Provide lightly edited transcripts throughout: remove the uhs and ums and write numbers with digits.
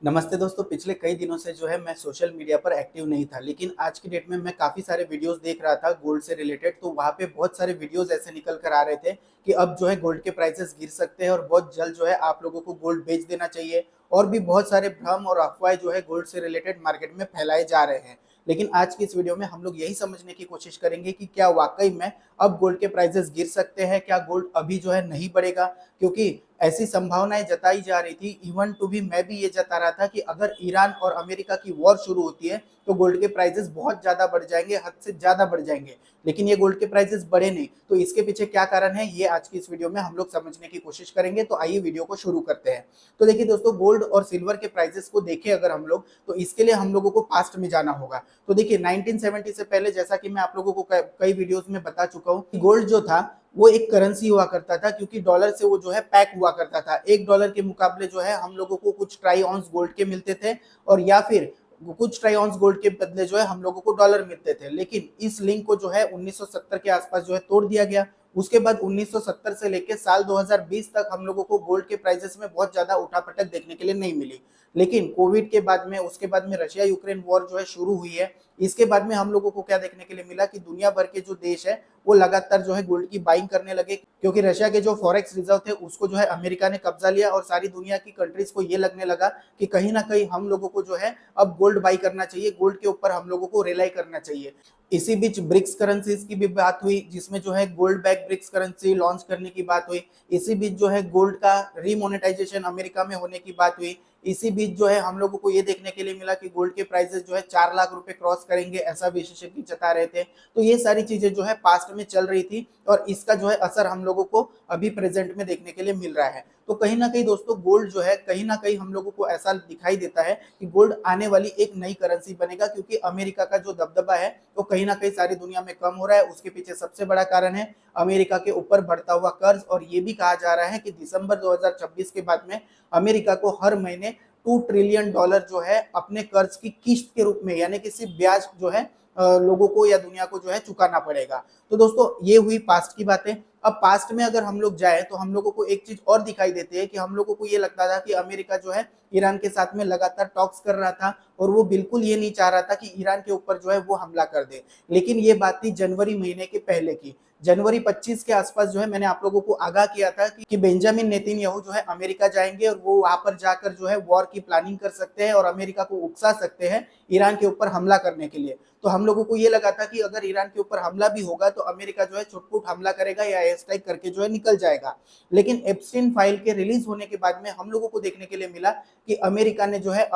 नमस्ते दोस्तों, पिछले कई दिनों से जो है मैं सोशल मीडिया पर एक्टिव नहीं था, लेकिन आज की डेट में मैं काफ़ी सारे वीडियोस देख रहा था गोल्ड से रिलेटेड। तो वहाँ पे बहुत सारे वीडियोस ऐसे निकल कर आ रहे थे कि अब जो है गोल्ड के प्राइसेस गिर सकते हैं और बहुत जल्द जो है आप लोगों को गोल्ड बेच देना चाहिए। और भी बहुत सारे भ्रम और अफवाहें जो है गोल्ड से रिलेटेड मार्केट में फैलाए जा रहे हैं। लेकिन आज की इस वीडियो में हम लोग यही समझने की कोशिश करेंगे कि क्या वाकई में अब गोल्ड के प्राइसेस गिर सकते हैं, क्या गोल्ड अभी जो है नहीं बढ़ेगा। क्योंकि ऐसी संभावनाएं जताई जा रही थी, इवन टू भी मैं भी ये जता रहा था कि अगर ईरान और अमेरिका की वॉर शुरू होती है तो गोल्ड के प्राइसेस बहुत ज्यादा बढ़ जाएंगे, हद से ज्यादा बढ़ जाएंगे। लेकिन ये गोल्ड के प्राइसेस बढ़े नहीं, तो इसके पीछे क्या कारण है ये आज की इस वीडियो में हम लोग समझने की कोशिश करेंगे। तो आइए वीडियो को शुरू करते हैं। तो देखिए दोस्तों, गोल्ड और सिल्वर के प्राइसेस को देखें अगर हम लोग, तो इसके लिए हम लोगों को पास्ट में जाना होगा। तो देखिए 1970 से पहले, जैसा कि मैं आप लोगों को कई वीडियोस में बता चुका हूँ, गोल्ड जो था वो एक करेंसी हुआ करता था, क्योंकि डॉलर से वो जो है पैक हुआ करता था। एक डॉलर के मुकाबले जो है हम लोगों को कुछ ट्राई ऑन्स गोल्ड के मिलते थे, और या फिर कुछ ट्राई ऑन्स गोल्ड के बदले जो है हम लोगों को डॉलर मिलते थे। लेकिन इस लिंक को जो है 1970 के आसपास जो है तोड़ दिया गया। उसके बाद 1970 से लेकर साल 2020 तक हम लोगों को गोल्ड के प्राइसेस में बहुत ज्यादा उठापटक देखने के लिए नहीं मिली। लेकिन कोविड के बाद में, उसके बाद में रशिया यूक्रेन वॉर जो है शुरू हुई है, इसके बाद में हम लोगों को क्या देखने के लिए मिला कि दुनिया भर के जो देश है वो लगातार जो है गोल्ड की बाइंग करने लगे, क्योंकि रशिया के जो फॉरेक्स रिजर्व थे उसको जो है अमेरिका ने कब्जा लिया, और सारी दुनिया की कंट्रीज को ये लगने लगा कि कहीं ना कहीं हम लोगों को जो है अब गोल्ड बाई करना चाहिए, गोल्ड के ऊपर हम लोगों को रिलाई करना चाहिए। इसी बीच ब्रिक्स करेंसीज की भी बात हुई, जिसमें जो है gold back BRICS currency launch करने की बात हुई। इसी बीच जो है गोल्ड का रीमोनेटाइजेशन अमेरिका में होने की बात हुई। इसी बीच जो है हम लोगों को ये देखने के लिए मिला कि गोल्ड के प्राइसेस जो है 4 लाख रुपए क्रॉस करेंगे, ऐसा विशेषज्ञ जता रहे थे। तो ये सारी चीजें जो है पास्ट में चल रही थी, और इसका जो है असर हम लोगों को अभी प्रेजेंट में देखने के लिए मिल रहा है। तो कहीं ना कहीं दोस्तों, गोल्ड जो है कहीं ना कहीं हम लोगों को ऐसा दिखाई देता है कि गोल्ड आने वाली एक नई करेंसी बनेगा, क्योंकि अमेरिका का जो दबदबा है वो कहीं ना कहीं सारी दुनिया में कम हो रहा है। उसके पीछे सबसे बड़ा कारण है अमेरिका के ऊपर बढ़ता हुआ कर्ज। और ये भी कहा जा रहा है कि दिसंबर 2026 के बाद में अमेरिका को हर महीने $2 ट्रिलियन जो है अपने कर्ज की किस्त के रूप में, यानी कि सिर्फ ब्याज जो है लोगों को या दुनिया को जो है चुकाना पड़ेगा। तो दोस्तों, ये हुई पास्ट की बातें। अब पास्ट में अगर हम लोग जाए तो हम लोगों को एक चीज और दिखाई देती है कि हम लोगों को ये लगता था कि अमेरिका जो है ईरान के साथ में लगातार टॉक्स कर रहा था, और वो बिल्कुल ये नहीं चाह रहा था कि ईरान के ऊपर जो है वो हमला कर दे। लेकिन ये बात थी जनवरी महीने के पहले की। जनवरी 25 के आसपास जो है मैंने आप लोगों को आगाह किया था कि बेंजामिन नेतन्याहू जो है अमेरिका जाएंगे, और वो वहां पर जाकर जो है वॉर की प्लानिंग कर सकते हैं और अमेरिका को उकसा सकते हैं ईरान के ऊपर हमला करने के लिए। तो हम लोगों को ये लगा था कि अगर ईरान के ऊपर हमला भी होगा तो अमेरिका जो है छुटपुट हमला करेगा या एयर स्ट्राइक करके जो है निकल जाएगा। लेकिन एप्स्टीन फाइल के रिलीज होने के बाद में हम लोगों को देखने के लिए मिला कि अमेरिका ने जो है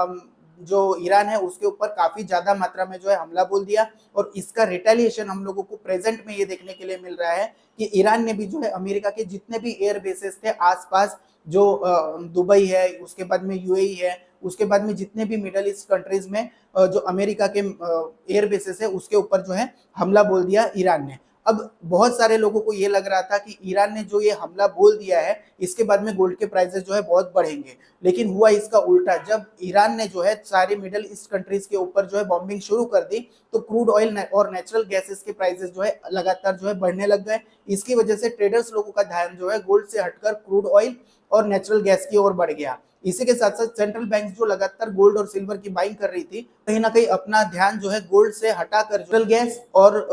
जो ईरान है उसके ऊपर काफी ज्यादा मात्रा में जो है हमला बोल दिया। और इसका रिटेलिएशन हम लोगों को प्रेजेंट में ये देखने के लिए मिल रहा है कि ईरान ने भी जो है अमेरिका के जितने भी एयर बेसेस थे आसपास, जो दुबई है, उसके बाद में यूएई है, उसके बाद में जितने भी मिडल ईस्ट कंट्रीज में जो अमेरिका के एयर बेसेस है उसके ऊपर जो है हमला बोल दिया ईरान ने। अब बहुत सारे लोगों को ये लग रहा था कि ईरान ने जो ये हमला बोल दिया है इसके बाद में गोल्ड के प्राइसेस जो है बहुत बढ़ेंगे। लेकिन हुआ इसका उल्टा। जब ईरान ने जो है सारे मिडिल ईस्ट कंट्रीज के ऊपर जो है बॉम्बिंग शुरू कर दी, तो क्रूड ऑयल और नेचुरल गैसेस के प्राइसेस जो है लगातार जो है बढ़ने लग गए। इसकी वजह से ट्रेडर्स लोगों का ध्यान जो है गोल्ड से हटकर क्रूड ऑयल और नेचुरल गैस की ओर बढ़ गया। इसी के साथ साथ सेंट्रल बैंक जो लगातार गोल्ड और सिल्वर की बाइंग कर रही थी, कहीं ना कहीं अपना ध्यान जो है गोल्ड से हटाकर नेचुरल गैस और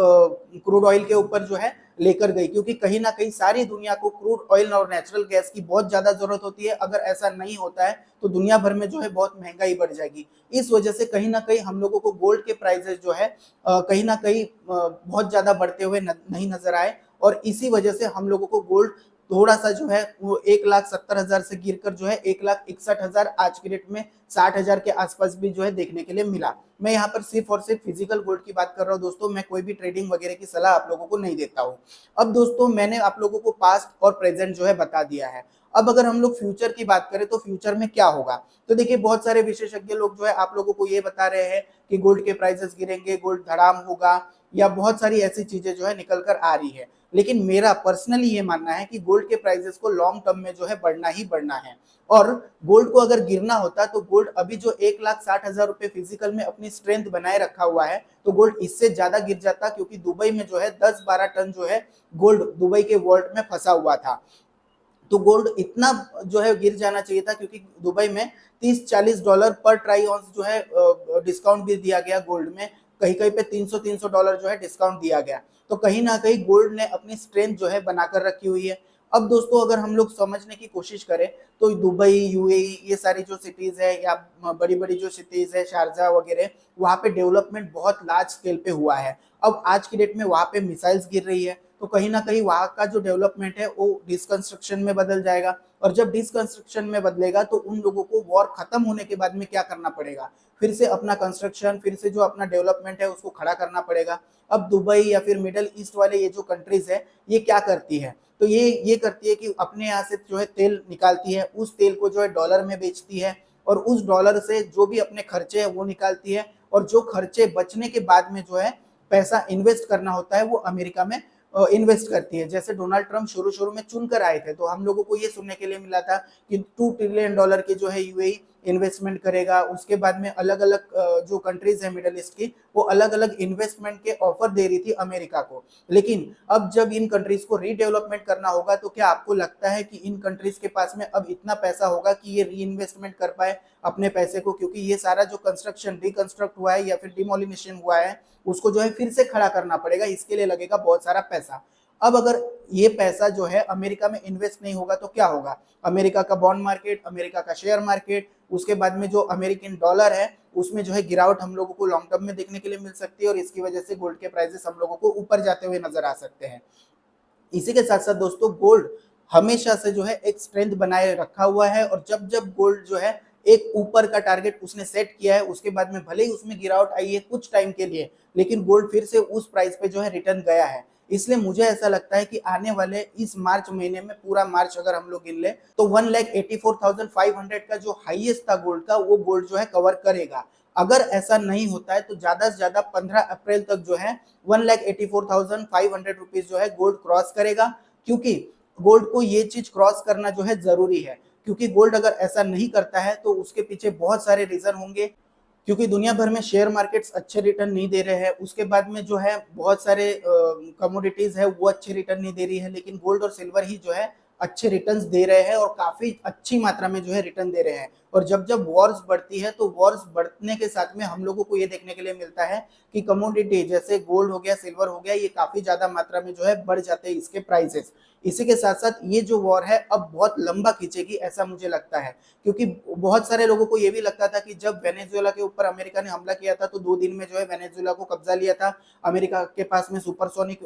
क्रूड ऑयल के ऊपर जो है लेकर गई, क्योंकि कहीं ना कहीं सारी दुनिया को क्रूड ऑयल और नेचुरल गैस की बहुत ज्यादा जरूरत होती है। अगर ऐसा नहीं होता है तो दुनिया भर में जो है बहुत महंगाई बढ़ जाएगी। इस वजह से कहीं ना कहीं हम लोगों को गोल्ड के प्राइसेस जो है कहीं ना कहीं बहुत ज्यादा बढ़ते हुए नहीं नजर आए। और इसी वजह से हम लोगों को गोल्ड थोड़ा सा जो है वो 1,70,000 से गिरकर जो है 1,61,000 आज की डेट में 60,000 के आसपास भी जो है देखने के लिए मिला। मैं यहाँ पर सिर्फ और सिर्फ फिजिकल गोल्ड की बात कर रहा हूँ दोस्तों, मैं कोई भी ट्रेडिंग वगैरह की सलाह आप लोगों को नहीं देता हूँ। अब दोस्तों, मैंने आप लोगों को पास्ट और प्रेजेंट जो है बता दिया है। अब अगर हम लोग फ्यूचर की बात करें तो फ्यूचर में क्या होगा, तो देखिए बहुत सारे विशेषज्ञ लोग जो है आप लोगों को ये बता रहे हैं कि गोल्ड के प्राइसेस गिरेंगे, गोल्ड धड़ाम होगा, या बहुत सारी ऐसी चीजें जो है निकल कर आ रही है। लेकिन मेरा पर्सनली ये मानना है कि गोल्ड के प्राइसेस को लॉन्ग टर्म में जो है बढ़ना ही बढ़ना है। और गोल्ड को अगर गिरना होता तो गोल्ड अभी जो 1,60,000 रुपए फिजिकल में अपनी स्ट्रेंथ बनाए रखा हुआ है, तो गोल्ड इससे ज्यादा गिर जाता, क्योंकि दुबई में जो है 10-12 टन जो है गोल्ड दुबई के वॉल्ट में फंसा हुआ था। तो गोल्ड इतना जो है गिर जाना चाहिए था, क्योंकि दुबई में $30-40 पर ट्राई ऑन्स जो है डिस्काउंट भी दिया गया गोल्ड में। कहीं कहीं पे $300 जो है डिस्काउंट दिया गया। तो कहीं ना कहीं गोल्ड ने अपनी स्ट्रेंथ जो है बनाकर रखी हुई है। अब दोस्तों अगर हम लोग समझने की कोशिश करें तो दुबई, यूएई, ये सारी जो सिटीज है या बड़ी बड़ी जो सिटीज है शारजा वगैरह, वहाँ पे डेवलपमेंट बहुत लार्ज स्केल पे हुआ है। अब आज की डेट में वहाँ पे मिसाइल्स गिर रही है, तो कहीं ना कहीं वहाँ का जो डेवलपमेंट है वो डिसकंस्ट्रक्शन में बदल जाएगा। और जब डिसकंस्ट्रक्शन में बदलेगा तो उन लोगों को वॉर खत्म होने के बाद में क्या करना पड़ेगा, फिर से अपना कंस्ट्रक्शन, फिर से जो अपना डेवलपमेंट है उसको खड़ा करना पड़ेगा। अब दुबई या फिर मिडल ईस्ट वाले ये जो कंट्रीज है, ये क्या करती है, तो ये करती है कि अपने यहाँ से जो है तेल निकालती है, उस तेल को जो है डॉलर में बेचती है, और उस डॉलर से जो भी अपने खर्चे है वो निकालती है, और जो खर्चे बचने के बाद में जो है पैसा इन्वेस्ट करना होता है वो अमेरिका में इन्वेस्ट करती है। जैसे डोनाल्ड ट्रंप शुरू शुरू में चुनकर आए थे तो हम लोगों को ये सुनने के लिए मिला था कि $2 ट्रिलियन की जो है यूएई इन्वेस्टमेंट करेगा। उसके बाद में अलग अलग जो कंट्रीज है मिडल ईस्ट की, वो अलग अलग इन्वेस्टमेंट के ऑफर दे रही थी अमेरिका को। लेकिन अब जब इन कंट्रीज को रीडेवलपमेंट करना होगा तो क्या आपको लगता है कि इन कंट्रीज के पास में अब इतना पैसा होगा कि ये री इन्वेस्टमेंट कर पाए अपने पैसे को? क्योंकि ये सारा जो कंस्ट्रक्शन रिकंस्ट्रक्ट हुआ है या फिर डिमोलिशन हुआ है उसको जो है फिर से खड़ा करना पड़ेगा, इसके लिए लगेगा बहुत सारा पैसा। अब अगर ये पैसा जो है अमेरिका में इन्वेस्ट नहीं होगा तो क्या होगा? अमेरिका का बॉन्ड मार्केट, अमेरिका का शेयर मार्केट, उसके बाद में जो अमेरिकन डॉलर है उसमें जो है गिरावट हम लोगों को लॉन्ग टर्म में देखने के लिए मिल सकती है, और इसकी वजह से गोल्ड के प्राइसेस हम लोगों को ऊपर जाते हुए नजर आ सकते हैं। इसी के साथ साथ दोस्तों गोल्ड हमेशा से जो है एक स्ट्रेंथ बनाए रखा हुआ है, और जब जब गोल्ड जो है एक ऊपर का टारगेट उसने सेट किया है, उसके बाद में भले ही उसमें गिरावट आई है कुछ टाइम के लिए, लेकिन गोल्ड फिर से उस प्राइस पे जो है रिटर्न गया है। इसलिए मुझे ऐसा लगता है कि आने वाले इस मार्च महीने में, पूरा मार्च अगर हम लोग गिन ले तो 1,84,500 का जो हाईएस्ट था गोल्ड का, वो गोल्ड जो है कवर करेगा। अगर ऐसा नहीं होता है तो ज्यादा से ज्यादा 15 अप्रैल तक जो है 1,84,500 जो है गोल्ड क्रॉस करेगा, क्योंकि गोल्ड को ये चीज क्रॉस करना जो है जरूरी है। क्योंकि गोल्ड अगर ऐसा नहीं करता है तो उसके पीछे बहुत सारे रीजन होंगे, क्योंकि दुनिया भर में शेयर मार्केट्स अच्छे रिटर्न नहीं दे रहे हैं, उसके बाद में जो है बहुत सारे कमोडिटीज है वो अच्छे रिटर्न नहीं दे रही है, लेकिन गोल्ड और सिल्वर ही जो है अच्छे रिटर्न्स दे रहे हैं और काफी अच्छी मात्रा में जो है रिटर्न दे रहे हैं। और जब जब वॉर्स बढ़ती है तो वॉर्स बढ़ने के साथ में हम लोगों को ये देखने के लिए मिलता है कि कमोडिटी जैसे गोल्ड हो गया, सिल्वर हो गया, ये काफी ज्यादा मात्रा में जो है बढ़ जाते हैं इसके प्राइसेस। इसी के साथ साथ ये जो वॉर है अब बहुत लंबा खींचेगी ऐसा मुझे लगता है, क्योंकि बहुत सारे लोगों को ये भी लगता था कि जब वेनेजुएला के ऊपर अमेरिका ने हमला किया था तो 2 दिन में जो है वेनेजुएला को कब्जा लिया था। अमेरिका के पास में सुपरसोनिक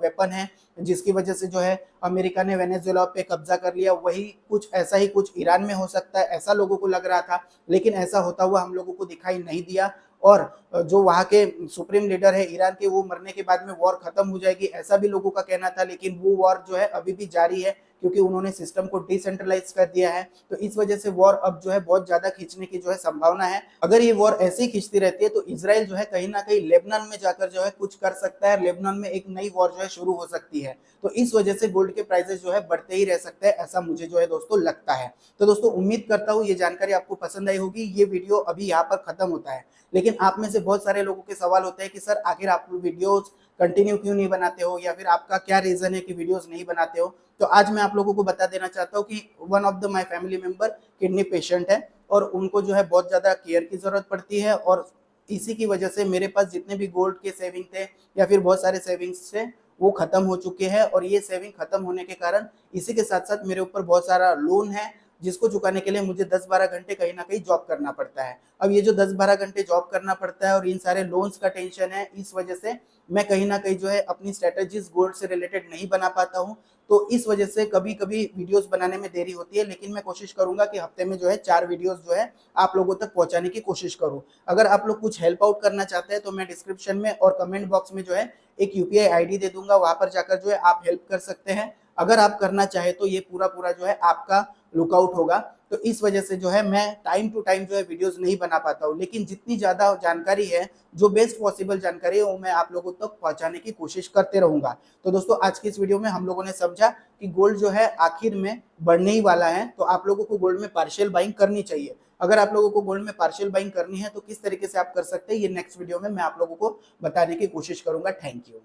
वेपन है, जिसकी वजह से जो है अमेरिका ने वेनेजुएला पे कब्जा कर लिया। वही कुछ ऐसा ही कुछ ईरान में हो सकता है ऐसा लोगों को लग रहा था, लेकिन ऐसा होता हुआ हम लोगों को दिखाई नहीं दिया। और जो वहाँ के सुप्रीम लीडर है ईरान के, वो मरने के बाद में वॉर खत्म हो जाएगी ऐसा भी लोगों का कहना था, लेकिन वो वॉर जो है अभी भी जारी है, क्योंकि उन्होंने सिस्टम को डिसेंट्रलाइज कर दिया है। तो इस वजह से वॉर अब जो है बहुत ज्यादा खींचने की जो है संभावना है। अगर ये वॉर ऐसे ही खींचती रहती है तो इसराइल जो है कहीं ना कहीं लेबनान में जाकर जो है कुछ कर सकता है, लेबनान में एक नई वॉर जो है शुरू हो सकती है। तो इस वजह से गोल्ड के प्राइसेस जो है बढ़ते ही रह सकते हैं ऐसा मुझे जो है दोस्तों लगता है। तो दोस्तों उम्मीद करता हूँ ये जानकारी आपको पसंद आई होगी। ये वीडियो अभी यहाँ पर खत्म होता है, लेकिन आप में से बहुत सारे लोगों के सवाल होते हैं कि सर आखिर आप वीडियोस कंटिन्यू क्यों नहीं बनाते हो, या फिर आपका क्या रीजन है कि वीडियोस नहीं बनाते हो। तो आज मैं आप लोगों को बता देना चाहता हूँ कि one of the my family member kidney patient है, और उनको जो है बहुत ज़्यादा केयर की ज़रूरत पड़ती है, और इसी की वजह से मेरे पास जितने भी गोल्ड के सेविंग थे या फिर बहुत सारे सेविंग्स थे वो खत्म हो चुके हैं। और ये सेविंग खत्म होने के कारण इसी के साथ साथ मेरे ऊपर बहुत सारा लोन है, जिसको चुकाने के लिए मुझे 10-12 घंटे कहीं ना कहीं जॉब करना पड़ता है। अब ये जो 10-12 घंटे जॉब करना पड़ता है और इन सारे लोन्स का टेंशन है, इस वजह से मैं कहीं ना कहीं जो है अपनी स्ट्रेटेजीज गोल्ड से रिलेटेड नहीं बना पाता हूँ। तो इस वजह से कभी कभी वीडियोस बनाने में देरी होती है, लेकिन मैं कोशिश करूंगा कि हफ्ते में जो है 4 वीडियोस जो है आप लोगों तक पहुंचाने की कोशिश करूं। अगर आप लोग कुछ हेल्प आउट करना चाहते हैं तो मैं डिस्क्रिप्शन में और कमेंट बॉक्स में जो है एक यूपीआई आईडी दे दूंगा, वहां पर जाकर जो है आप हेल्प कर सकते हैं। अगर आप करना चाहे तो ये पूरा पूरा जो है आपका लुकआउट होगा। तो इस वजह से जो है मैं टाइम टू टाइम जो है वीडियोस नहीं बना पाता हूँ, लेकिन जितनी ज़्यादा जानकारी है, जो बेस्ट पॉसिबल जानकारी है, वो मैं आप लोगों तक पहुंचाने की कोशिश करते रहूंगा। तो दोस्तों आज की इस वीडियो में हम लोगों ने समझा कि गोल्ड जो है आखिर में बढ़ने ही वाला है, तो आप लोगों को गोल्ड में पार्शियल बाइंग करनी चाहिए। अगर आप लोगों को गोल्ड में पार्शियल बाइंग करनी है तो किस तरीके से आप कर सकते हैं, ये नेक्स्ट वीडियो में मैं आप लोगों को बताने की कोशिश करूंगा। Thank you.